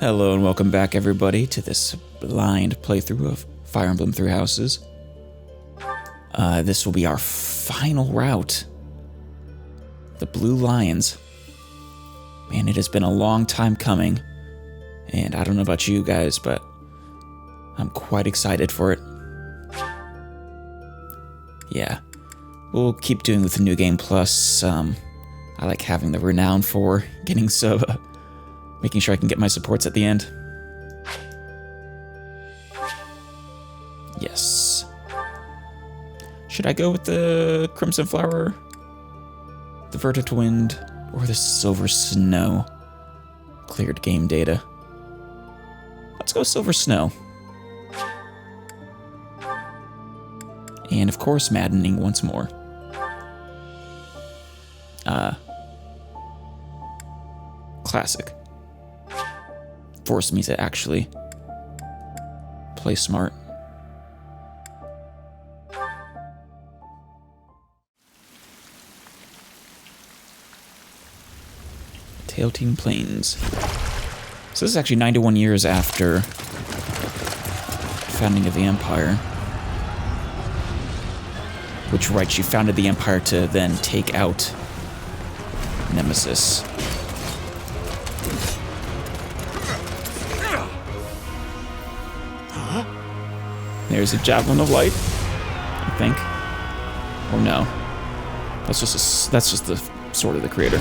Hello and welcome back everybody to this blind playthrough of Fire Emblem Three Houses. This will be our final route. The Blue Lions. Man, it has been a long time coming. And I don't know about you guys, but I'm quite excited for it. Yeah, we'll keep doing with the New Game Plus. I like having the renown for getting making sure I can get my supports at the end. Yes. Should I go with the Crimson Flower, the Verdant Wind, or the Silver Snow? Cleared game data. Let's go Silver Snow. And of course, maddening once more. Classic. Forced me to actually play smart. Tailteam Plains. So this is actually 91 years after the founding of the Empire. Which, right, she founded the Empire to then take out Nemesis. There's a Javelin of Light, I think. Or no. That's just the sword of the creator.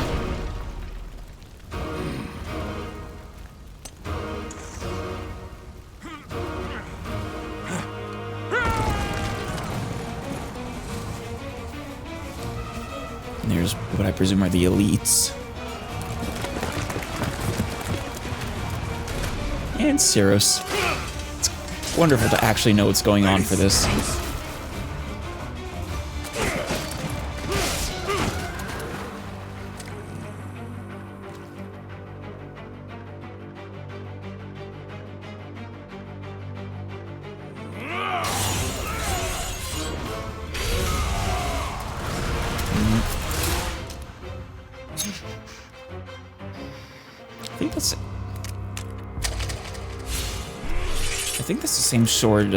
And there's what I presume are the elites. And Cyros. Wonderful to actually know what's going on for this. I think that's the same sword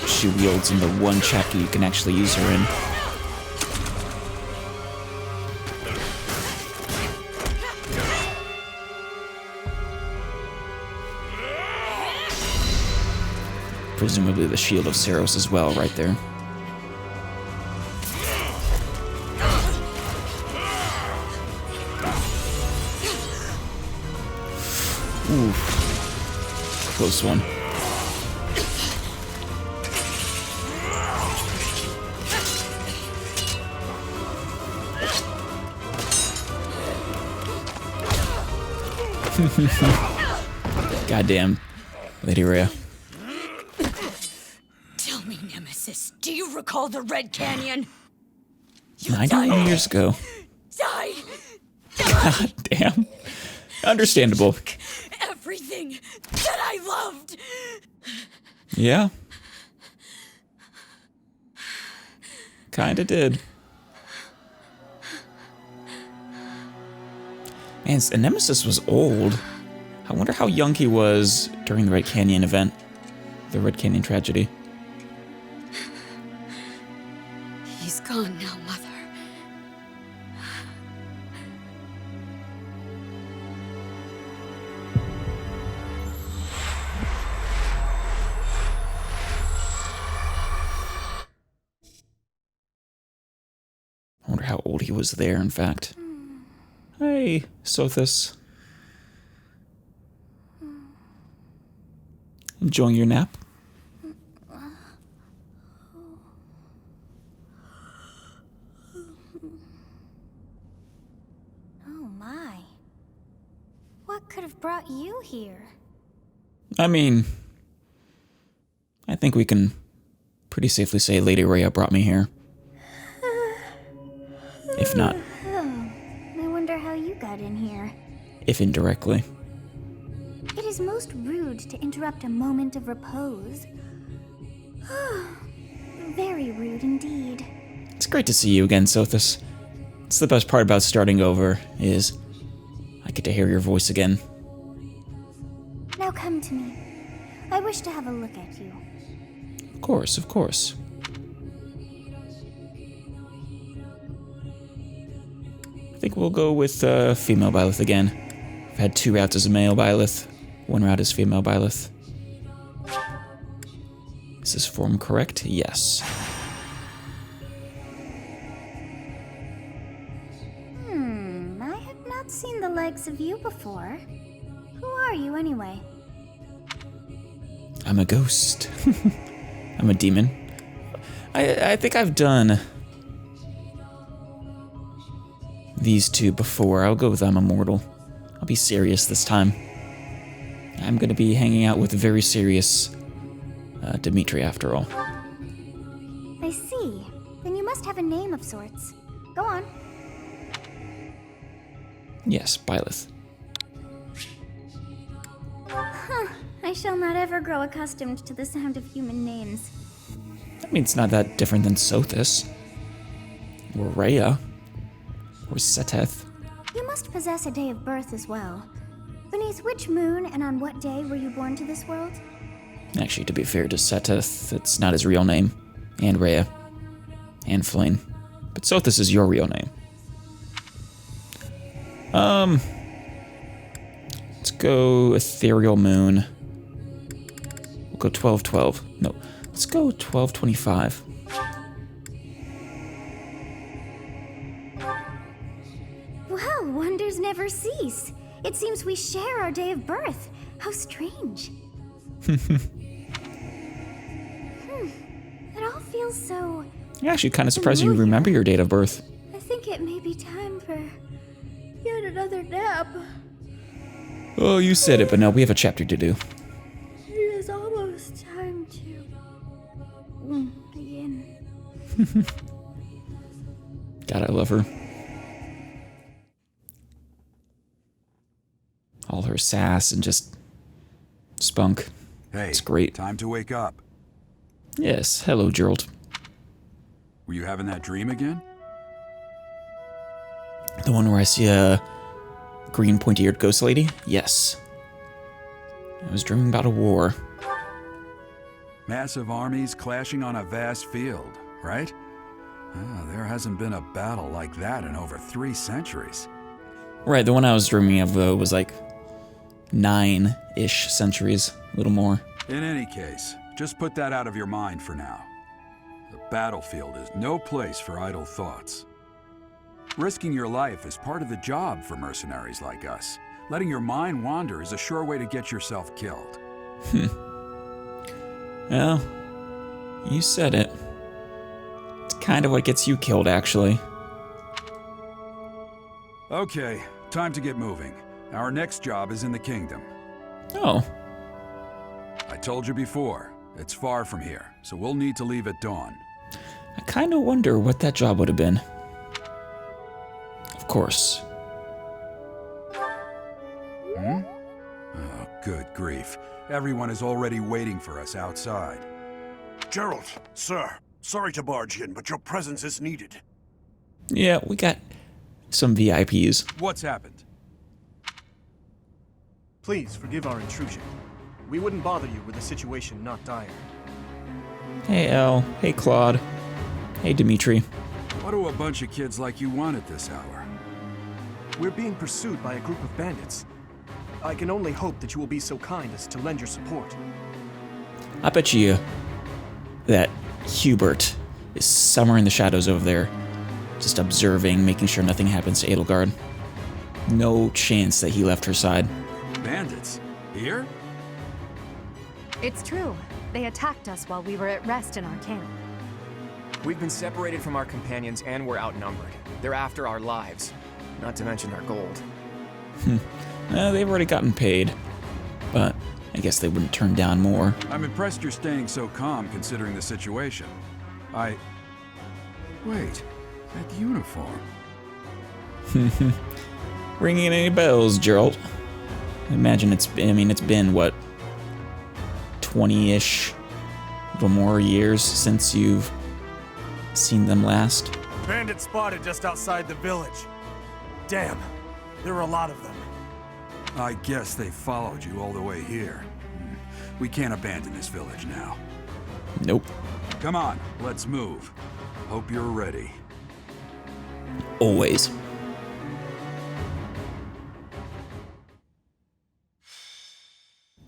she wields in the one chapter you can actually use her in. Presumably the Shield of Cyros as well, right there. Ooh. Close one. Goddamn, Lady Rhea. Tell me, Nemesis, do you recall the Red Canyon? 91 years ago. Died. God damn. Understandable. Everything that I loved. Yeah. Kinda did. Man, Nemesis was old. I wonder how young he was during the Red Canyon event. The Red Canyon tragedy. He's gone now, Mother. I wonder how old he was there, in fact. Hey, Sothis. Enjoying your nap? Oh my. What could have brought you here? I mean, I think we can pretty safely say Lady Rhea brought me here. If not. I wonder how you got in here. If indirectly. It is most rude to interrupt a moment of repose. Very rude indeed. It's great to see you again, Sothis. It's the best part about starting over, is I I get to hear your voice again. Now come to me. I wish to have a look at you. Of course, of course. I think we'll go with female Byleth again. I've had 2 routes as a male Byleth, 1 route as female Byleth. Is this form correct? Yes. I have not seen the likes of you before. Who are you anyway? I'm a ghost. I'm a demon. I think I've done these 2 before. I'll go with I'm Immortal. I'll be serious this time. I'm gonna be hanging out with very serious Dimitri after all. I see. Then you must have a name of sorts. Go on. Yes, Byleth. I shall not ever grow accustomed to the sound of human names. I mean, it's not that different than Sothis. Or Rhea. Or Seteth. You must possess a day of birth as well. Beneath which moon and on what day were you born to this world? Actually, to be fair to Seteth, it's not his real name. And Rhea. And Flynn. But Sothis is your real name. Let's go Ethereal Moon. We'll go 1212. No, let's go 1225. Well, wonders never cease. It seems we share our day of birth. How strange. It all feels so... I'm actually kind of surprised you remember your date of birth. I think it may be time for yet another nap. Oh, you said it, but no, we have a chapter to do. It is almost time to begin. God, I love her. All her sass and just spunk. Hey, it's great. Time to wake up. Yes, hello, Gerald. Were you having that dream again? The one where I see a green pointy-eared ghost lady? Yes. I was dreaming about a war. Massive armies clashing on a vast field, right? There hasn't been a battle like that in over 3 centuries. Right, the one I was dreaming of, though, was like 9-ish centuries, a little more. In any case, just put that out of your mind for now. The battlefield is no place for idle thoughts. Risking your life is part of the job for mercenaries like us. Letting your mind wander is a sure way to get yourself killed. Well, you said it. It's kind of what gets you killed, actually. Okay, time to get moving. Our next job is in the kingdom. Oh. I told you before, it's far from here, so we'll need to leave at dawn. I kind of wonder what that job would have been. Of course. Oh, good grief. Everyone is already waiting for us outside. Gerald, sir, sorry to barge in, but your presence is needed. Yeah, we got some VIPs. What's happened? Please forgive our intrusion. We wouldn't bother you with a situation not dire. Hey, Elle. Hey, Claude. Hey, Dimitri. What do a bunch of kids like you want at this hour? We're being pursued by a group of bandits. I can only hope that you will be so kind as to lend your support. I bet you that Hubert is somewhere in the shadows over there, just observing, making sure nothing happens to Edelgard. No chance that he left her side. Bandits? Here? It's true. They attacked us while we were at rest in our camp. We've been separated from our companions and we're outnumbered. They're after our lives, not to mention our gold. They've already gotten paid, but I guess they wouldn't turn down more. I'm impressed you're staying so calm considering the situation. Wait, that uniform. Ringing any bells, Gerald? Imagine it's been, what, 20-ish, a little more years since you've seen them last? Bandits spotted just outside the village. Damn, there are a lot of them. I guess they followed you all the way here. We can't abandon this village now. Nope. Come on, let's move. Hope you're ready. Always.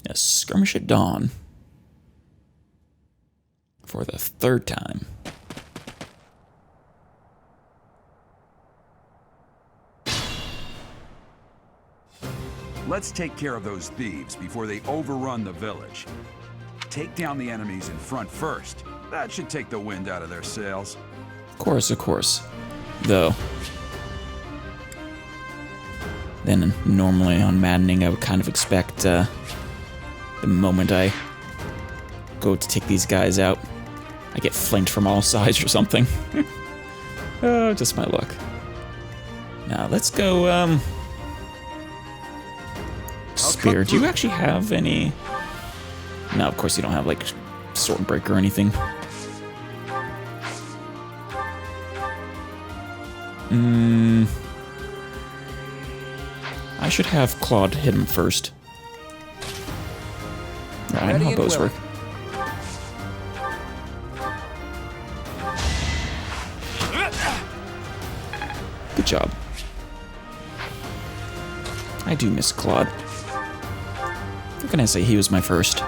A skirmish at dawn. For the third time. Let's take care of those thieves before they overrun the village. Take down the enemies in front first. That should take the wind out of their sails. Of course. Though. Then normally on maddening, I would kind of expect the moment I go to take these guys out, I get flanked from all sides or something. Oh, just my luck. Now let's go. Spear. Do you actually have any? No, of course you don't have like sword break or anything. I should have Claude hit him first. I know how bows work. Good job. I do miss Claude. What can I say? He was my first.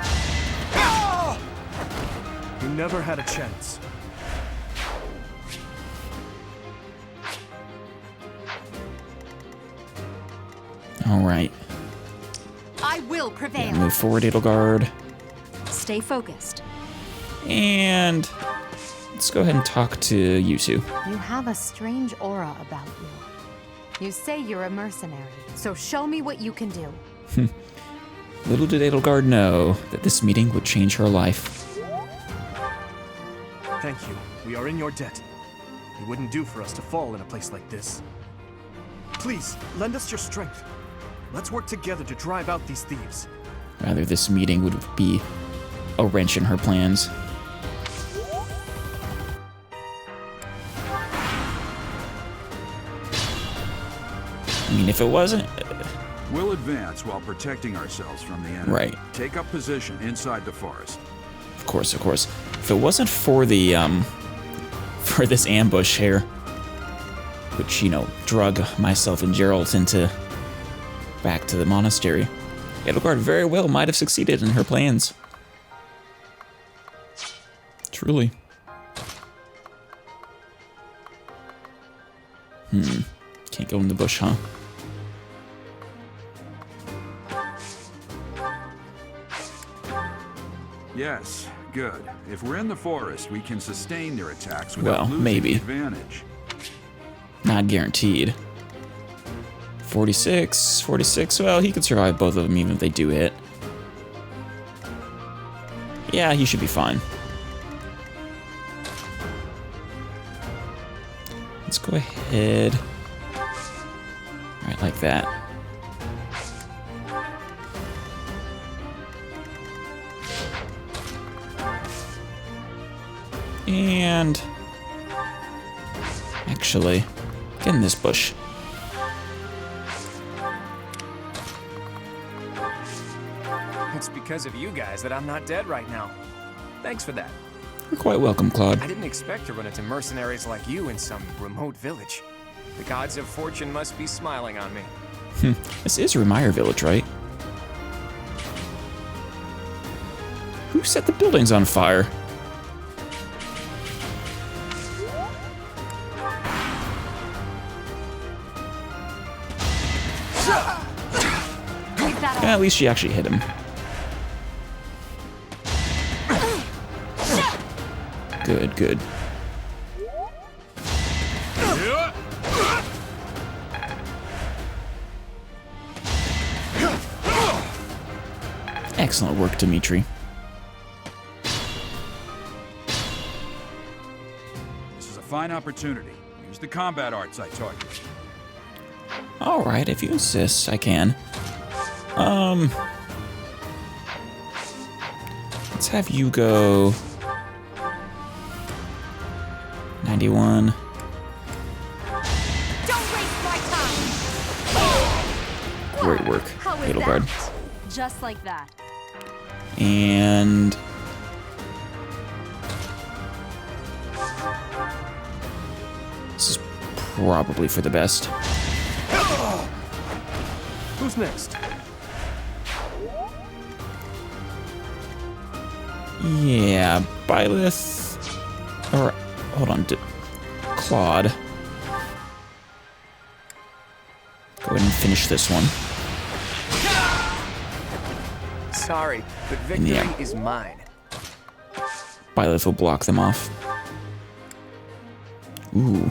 You never had a chance. Alright. I will prevail. Move forward, Edelgard. Stay focused. And let's go ahead and talk to you two. You have a strange aura about you. You say you're a mercenary, so show me what you can do. Little did Edelgard know that this meeting would change her life. Thank you. We are in your debt. It wouldn't do for us to fall in a place like this. Please, lend us your strength. Let's work together to drive out these thieves. Rather, this meeting would be a wrench in her plans. I mean, if it wasn't... We'll advance while protecting ourselves from the enemy. Right. Take up position inside the forest. Of course. If it wasn't for the, for this ambush here, which, you know, drug myself and Geralt into back to the monastery, Edelgard very well might have succeeded in her plans. Truly. Can't go in the bush, huh? Yes, good. If we're in the forest, we can sustain their attacks without losing maybe. the advantage. Not guaranteed. 46, well, he could survive both of them even if they do hit. Yeah, he should be fine. Let's go ahead. Right, like that. And actually, get in this bush. It's because of you guys that I'm not dead right now. Thanks for that. You're quite welcome, Claude. I didn't expect to run into mercenaries like you in some remote village. The gods of fortune must be smiling on me. This is Remire Village, right? Who set the buildings on fire? Yeah, at least she actually hit him. Good. Excellent work, Dimitri. This is a fine opportunity. Use the combat arts I taught you. Alright, if you insist, I can. Let's have you go 91. Don't waste my time! Great work, How was Edelgard. that? Just like that. And this is probably for the best. Who's next? Yeah, Byleth. Or, hold on, Claude. Go ahead and finish this one. Sorry, but victory Yeah. is mine. Byleth will block them off. Ooh.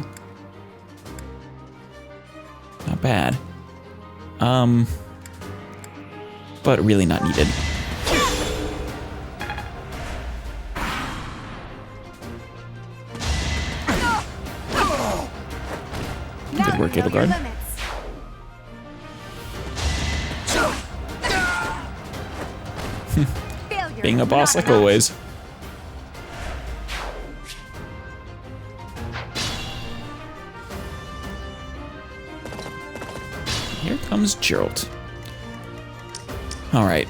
Not bad. But really not needed. Good work, Edelgard. Being a boss like always. Here comes Geralt. Alright,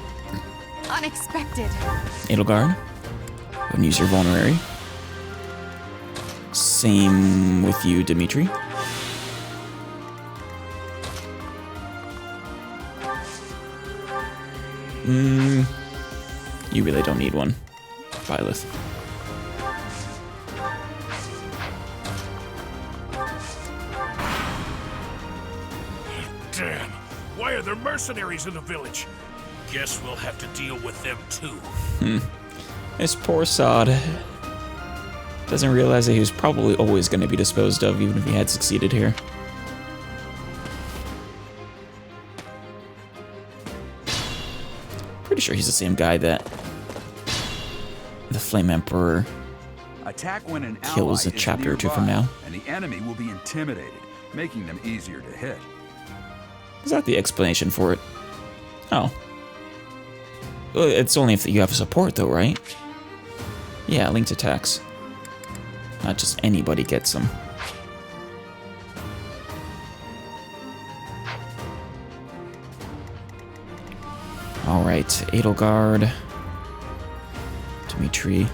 Unexpected. Edelgard. Go ahead and use your vulnerary. Same with you, Dimitri. You really don't need one, Byleth. Damn. Why are there mercenaries in the village? Guess we'll have to deal with them too. This poor sod doesn't realize that he was probably always going to be disposed of, even if he had succeeded here. Pretty sure he's the same guy that the Flame Emperor Attack when an kills ally a is chapter or two from nearby, now. and the enemy will be intimidated, making them easier to hit. Is that the explanation for it? Oh. Well, it's only if you have support, though, right? Yeah, linked attacks. Not just anybody gets them. Alright, Edelgard. Dimitri.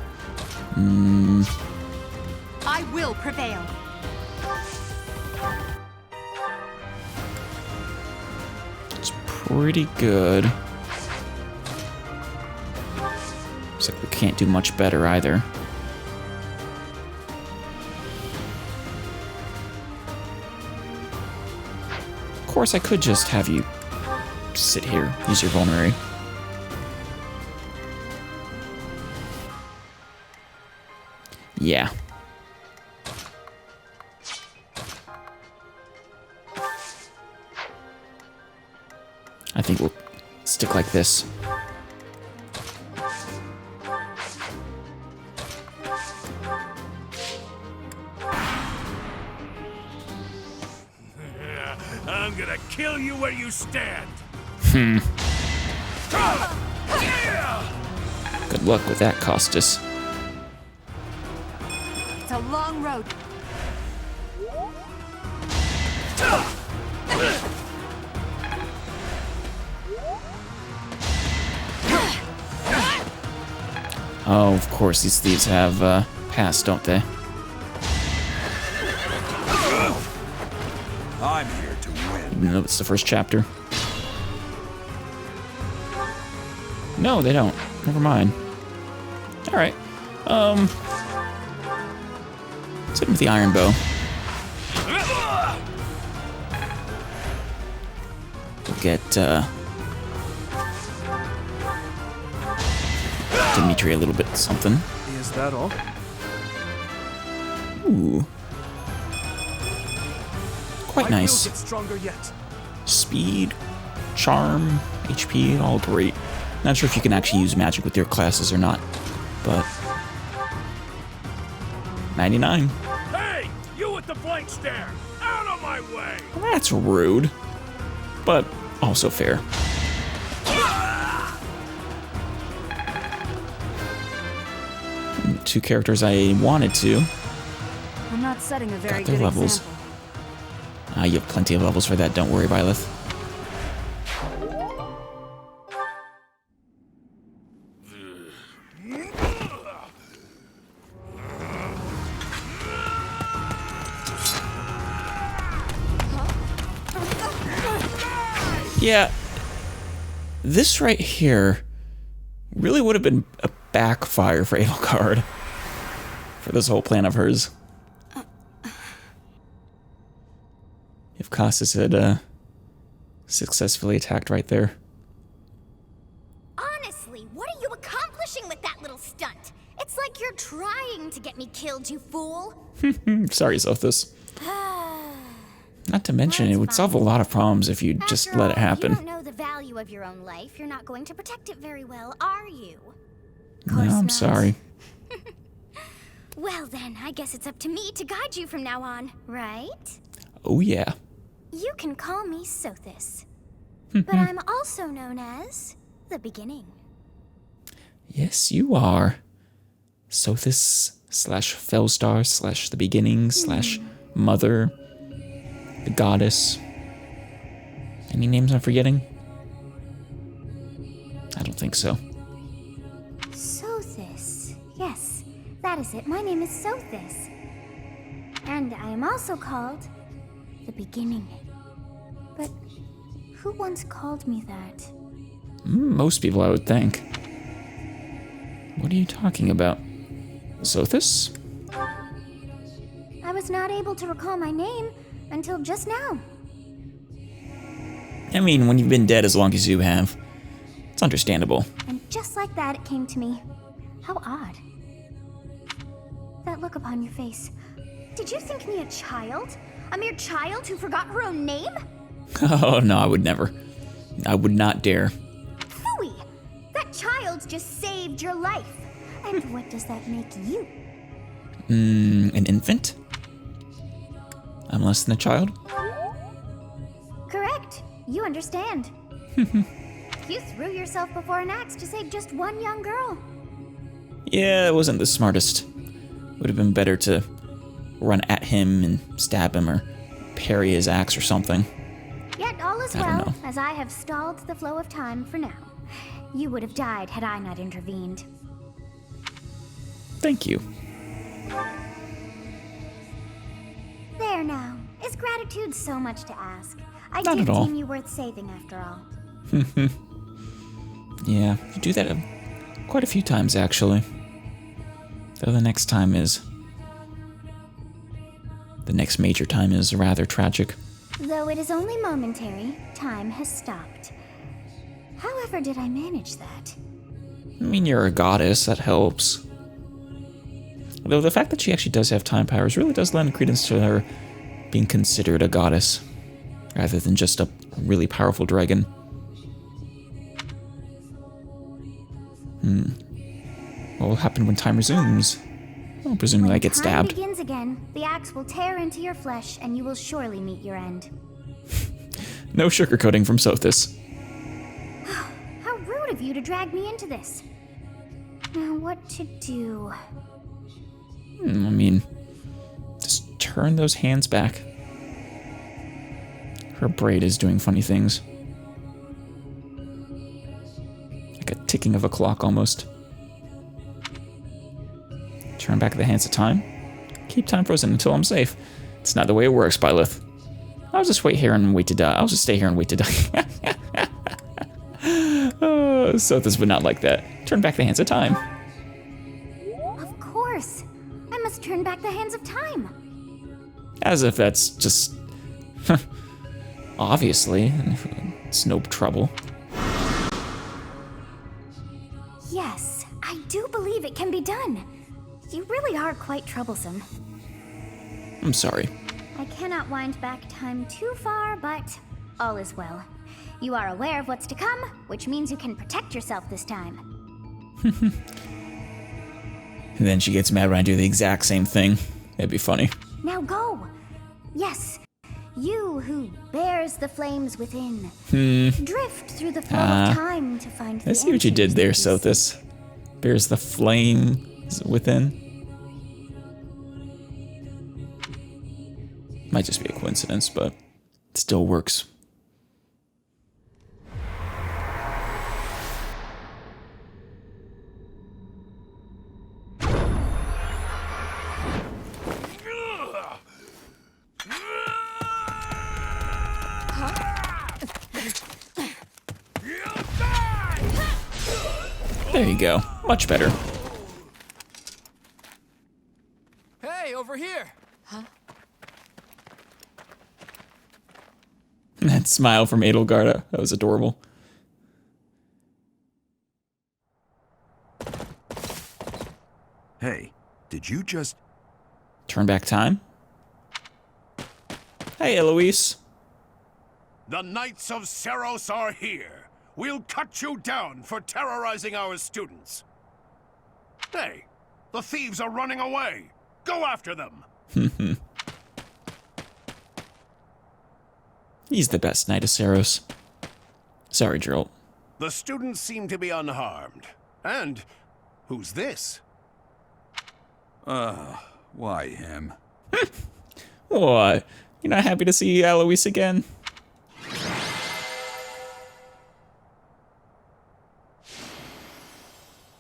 I will prevail. It's pretty good. Looks like we can't do much better either. Of course, I could just have you sit here, use your vulnerary. Yeah. I think we'll stick like this. I'm gonna kill you where you stand. Good luck with that, Costas. It's a long road. Oh, of course, these thieves have passed, don't they? I'm here to win. Even though it's the first chapter. No, they don't. Never mind. Alright. Let's hit him with the iron bow. We'll get Dimitri a little bit something. Is that all? Ooh. Quite I nice. will get stronger yet. Speed, charm, HP, all great. Not sure if you can actually use magic with your classes or not, but 99. Hey, you with the blank stare! Out of my way! That's rude, but also fair. Two characters I wanted to. I'm not setting a very Got their good levels. example. You have plenty of levels for that, don't worry, Byleth. Yeah, this right here really would have been a backfire for Edelgard for this whole plan of hers. If Cassis had successfully attacked right there. Honestly, what are you accomplishing with that little stunt? It's like you're trying to get me killed, you fool. Sorry, Sothis. Not to mention, it would solve a lot of problems if you just After let it all, happen. You don't know the value of your own life. You're not going to protect it very well, are you? No, I'm sorry. Well then, I guess it's up to me to guide you from now on, right? Oh yeah. You can call me Sothis. But I'm also known as the Beginning. Yes, you are. Sothis / Felstar / the beginning / mother, the goddess. Any names I'm forgetting? I don't think so. Sothis. Yes, that is it. My name is Sothis. And I am also called the Beginning. But who once called me that? Most people, I would think. What are you talking about? Sothis? I was not able to recall my name until just now. I mean, when you've been dead as long as you have, it's understandable. And just like that, it came to me. How odd. That look upon your face. Did you think me a child? A mere child who forgot her own name? Oh, no, I would never. I would not dare. Phooey! That child just saved your life. And what does that make you? An infant? I'm less than a child? Correct. You understand. You threw yourself before an axe to save just one young girl. Yeah, it wasn't the smartest. Would have been better to run at him and stab him or parry his axe or something. Yet all is I don't well, know. as I have stalled the flow of time for now. You would have died had I not intervened. Thank you. There now. Is gratitude so much to ask? I Not did at all. deem you worth saving after all. Yeah, you do that quite a few times, actually. Though the next major time is rather tragic. Though it is only momentary, time has stopped. However did I manage that? I mean, you're a goddess, that helps. Though the fact that she actually does have time powers really does lend credence to her being considered a goddess, rather than just a really powerful dragon. What will happen when time resumes? Well, presumably I get When stabbed. time begins again, the axe will tear into your flesh and you will surely meet your end. No sugarcoating from Sothis. How rude of you to drag me into this. Now what to do? I mean, just turn those hands back. Her braid is doing funny things. Like a ticking of a clock almost. Turn back the hands of time. Keep time frozen until I'm safe. It's not the way it works, Byleth. I'll just wait here and wait to die. I'll just stay here and wait to die. Sothis would not like that. Turn back the hands of time. Of course. I must turn back the hands of time. As if that's just... Obviously. It's no trouble. Yes, I do believe it can be done. You really are quite troublesome. I'm sorry. I cannot wind back time too far, but all is well. You are aware of what's to come, which means you can protect yourself this time. And then she gets mad when I do the exact same thing. It'd be funny. Now go! Yes, you who bears the flames within. Drift through the flow of time to find the I see what you did answers there, that you Sothis. Bears the flame within. Might just be a coincidence, but it still works. There you go. Much better. Hey, over here! That smile from Edelgard, that was adorable. Hey, did you just... Turn back time? Hey, Eloise. The Knights of Seros are here. We'll cut you down for terrorizing our students. Hey, the thieves are running away. Go after them. He's the best Knight of Seros. Sorry, Geralt. The students seem to be unharmed. And who's this? Why him? What? You're not happy to see Eloise again?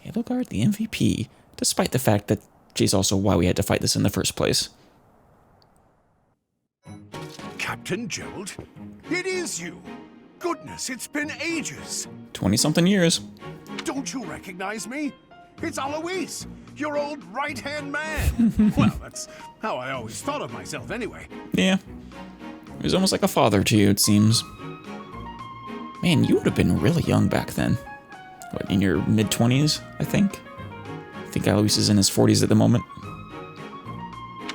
Edelgard, the MVP, despite the fact that she's also why we had to fight this in the first place. Captain Gerald? It is you. Goodness, it's been ages. 20-something years. Don't you recognize me? It's Alois, your old right-hand man. Well, that's how I always thought of myself anyway. Yeah. He was almost like a father to you, it seems. Man, you would have been really young back then. What, in your mid-20s, I think? I think Alois is in his 40s at the moment.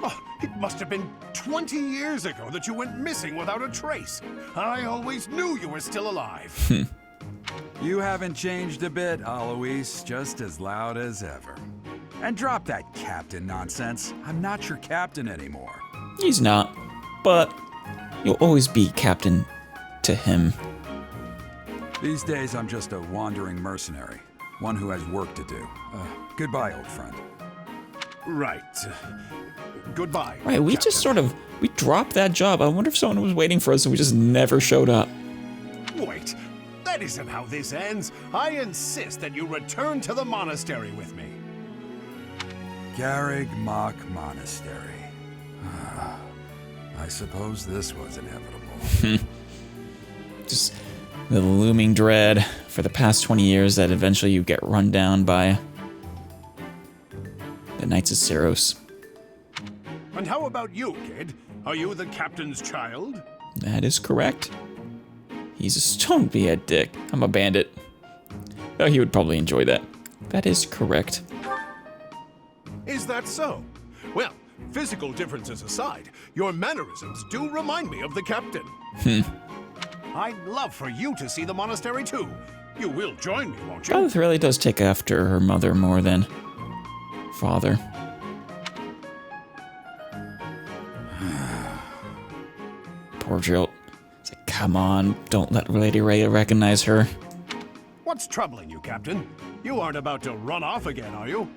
Oh, it must have been 20 years ago that you went missing without a trace. I always knew you were still alive. You haven't changed a bit, Alois. Just as loud as ever. And drop that captain nonsense. I'm not your captain anymore. He's not, but you'll always be captain to him. These days, I'm just a wandering mercenary. One who has work to do. Goodbye, old friend. Right. Goodbye. Right, we just sort of, we dropped that job. I wonder if someone was waiting for us and we just never showed up. Wait. That isn't how this ends. I insist that you return to the monastery with me. Garreg Mach Monastery. I suppose this was inevitable. Just the looming dread for the past 20 years that eventually you get run down by the Knights of Seros. And how about you, kid? Are you the captain's child? That is correct. Don't be a dick. I'm a bandit. Oh, he would probably enjoy that. That is correct. Is that so? Well, physical differences aside, your mannerisms do remind me of the captain. I'd love for you to see the monastery too. You will join me, won't you? Beth really does take after her mother more than father. Poor Jill. It's like, come on, don't let Lady Ray recognize her. What's troubling you, Captain? You aren't about to run off again, are you?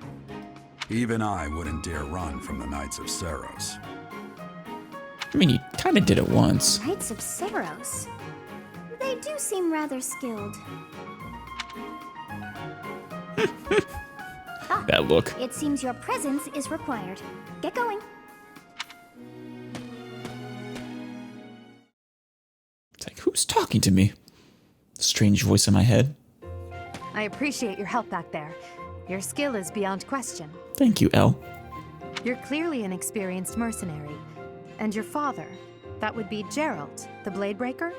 Even I wouldn't dare run from the Knights of Seros. I mean, you kind of did it once. Knights of Seros. They do seem rather skilled. That look. It seems your presence is required. Get going. It's like, who's talking to me? Strange voice in my head. I appreciate your help back there. Your skill is beyond question. Thank you, Elle. You're clearly an experienced mercenary. And your father, that would be Geralt, the Bladebreaker?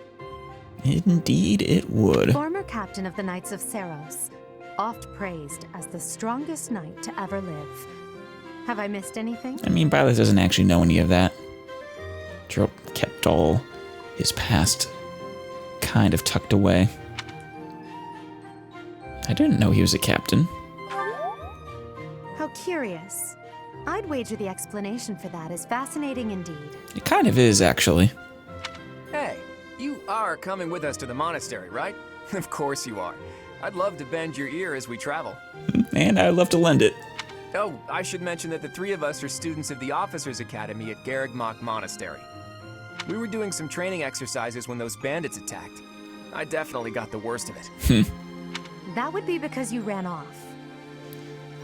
Indeed it would. Former captain of the Knights of Seros, oft praised as the strongest knight to ever live. Have I missed anything? I mean, Violet doesn't actually know any of that. Geralt kept all his past kind of tucked away. I didn't know he was a captain. How curious. I'd wager the explanation for that is fascinating indeed. It kind of is, actually. Hey, you are coming with us to the monastery, right? Of course you are. I'd love to bend your ear as we travel. And I'd love to lend it. Oh, I should mention that the three of us are students of the Officers' Academy at Garreg Mach Monastery. We were doing some training exercises when those bandits attacked. I definitely got the worst of it. That would be because you ran off.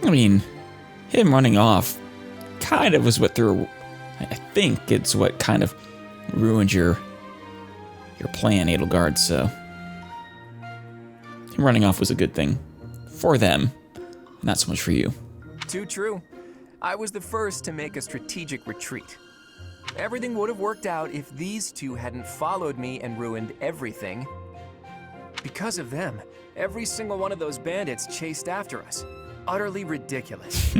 I mean, him running off kind of was what threw... I think it's what kind of ruined your plan, Edelgard, so... Him running off was a good thing for them, not so much for you. Too true. I was the first to make a strategic retreat. Everything would have worked out if these two hadn't followed me and ruined everything. Because of them, every single one of those bandits chased after us. Utterly ridiculous.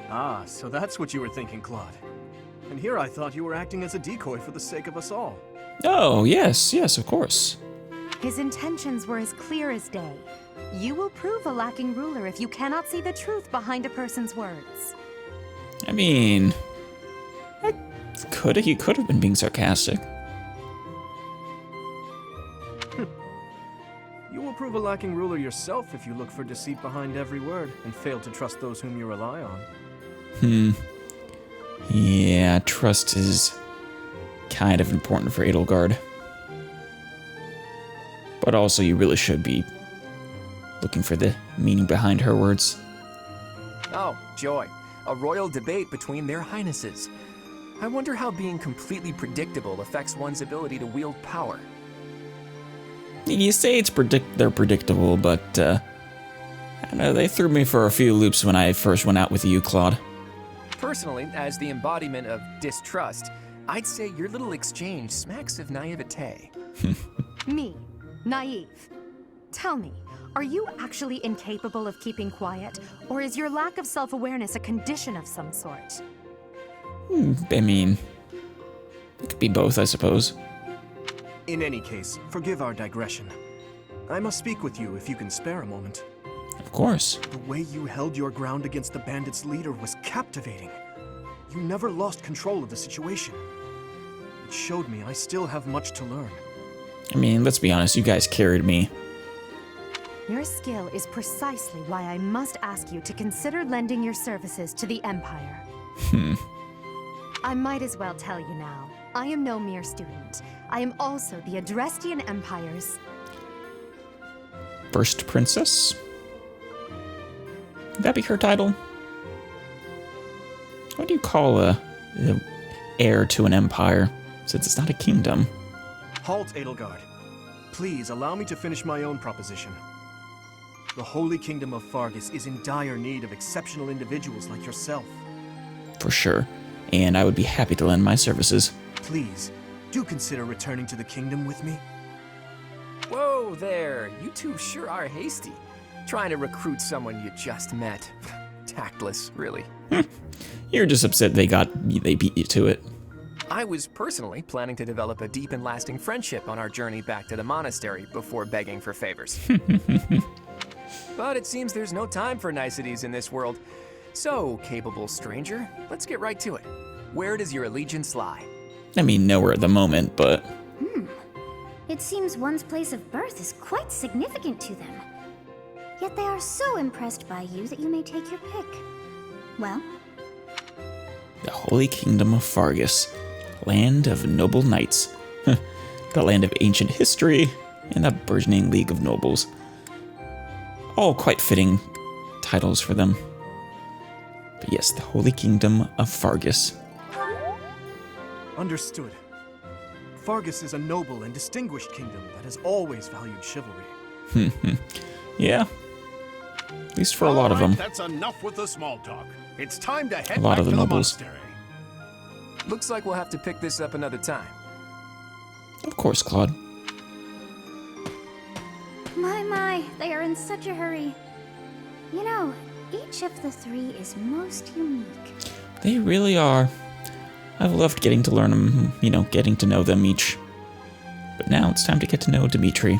Ah, so that's what you were thinking, Claude. And here I thought you were acting as a decoy for the sake of us all. Oh, yes, of course. His intentions were as clear as day. You will prove a lacking ruler if you cannot see the truth behind a person's words. I mean, he could have been being sarcastic. You will prove a lacking ruler yourself if you look for deceit behind every word and fail to trust those whom you rely on. Yeah, trust is kind of important for Edelgard. But also, you really should be looking for the meaning behind her words. Oh, joy. A royal debate between their highnesses. I wonder how being completely predictable affects one's ability to wield power. You say they're predictable, but I don't know, they threw me for a few loops when I first went out with you, Claude. Personally, as the embodiment of distrust, I'd say your little exchange smacks of naivete. Me, naive. Tell me, are you actually incapable of keeping quiet, or is your lack of self-awareness a condition of some sort? I mean, it could be both, I suppose. In any case, forgive our digression. I must speak with you if you can spare a moment. Of course. The way you held your ground against the bandits' leader was captivating. You never lost control of the situation. It showed me I still have much to learn. I mean, let's be honest, you guys carried me. Your skill is precisely why I must ask you to consider lending your services to the Empire. I might as well tell you now. I am no mere student. I am also the Adrestian Empire's First Princess? Would that be her title? What do you call a heir to an empire, since it's not a kingdom? Halt, Edelgard. Please allow me to finish my own proposition. The Holy Kingdom of Fargus is in dire need of exceptional individuals like yourself. For sure, and I would be happy to lend my services. Please, do consider returning to the kingdom with me. Whoa there, you two sure are hasty. Trying to recruit someone you just met. Tactless, really. You're just upset they beat you to it. I was personally planning to develop a deep and lasting friendship on our journey back to the monastery before begging for favors. But it seems there's no time for niceties in this world. So, capable stranger, let's get right to it. Where does your allegiance lie? I mean, nowhere at the moment, but... It seems one's place of birth is quite significant to them. Yet they are so impressed by you that you may take your pick. Well? The Holy Kingdom of Fargus, land of noble knights, the land of ancient history, and the burgeoning League of Nobles. All quite fitting titles for them. But yes, the Holy Kingdom of Fargus. Understood. Fargus is a noble and distinguished kingdom that has always valued chivalry. Yeah. At least for a lot of them. That's enough with the small talk. It's time to head A lot back of the to nobles. the monastery. Looks like we'll have to pick this up another time. Of course, Claude. My, they are in such a hurry. You know, each of the three is most unique. They really are. I've loved getting to learn them, getting to know them each. But now it's time to get to know Dimitri.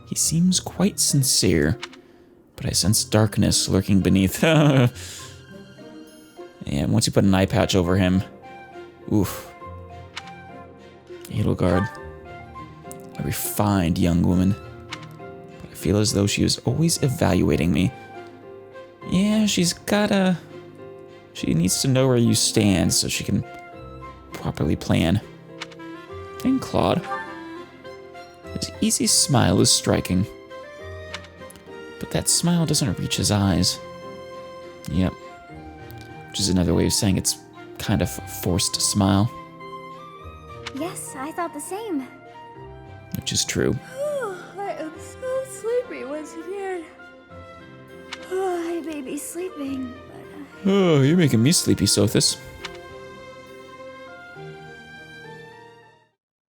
He seems quite sincere, but I sense darkness lurking beneath. And once you put an eye patch over him, oof. Edelgard, a refined young woman, but I feel as though she is always evaluating me. Yeah, she needs to know where you stand so she can properly plan. And Claude. His easy smile is striking. But that smile doesn't reach his eyes. Yep. Which is another way of saying it's kind of a forced smile. Yes, I thought the same. which is true. I am so sleepy once again. I may be sleeping, but Oh, you're making me sleepy, Sothis.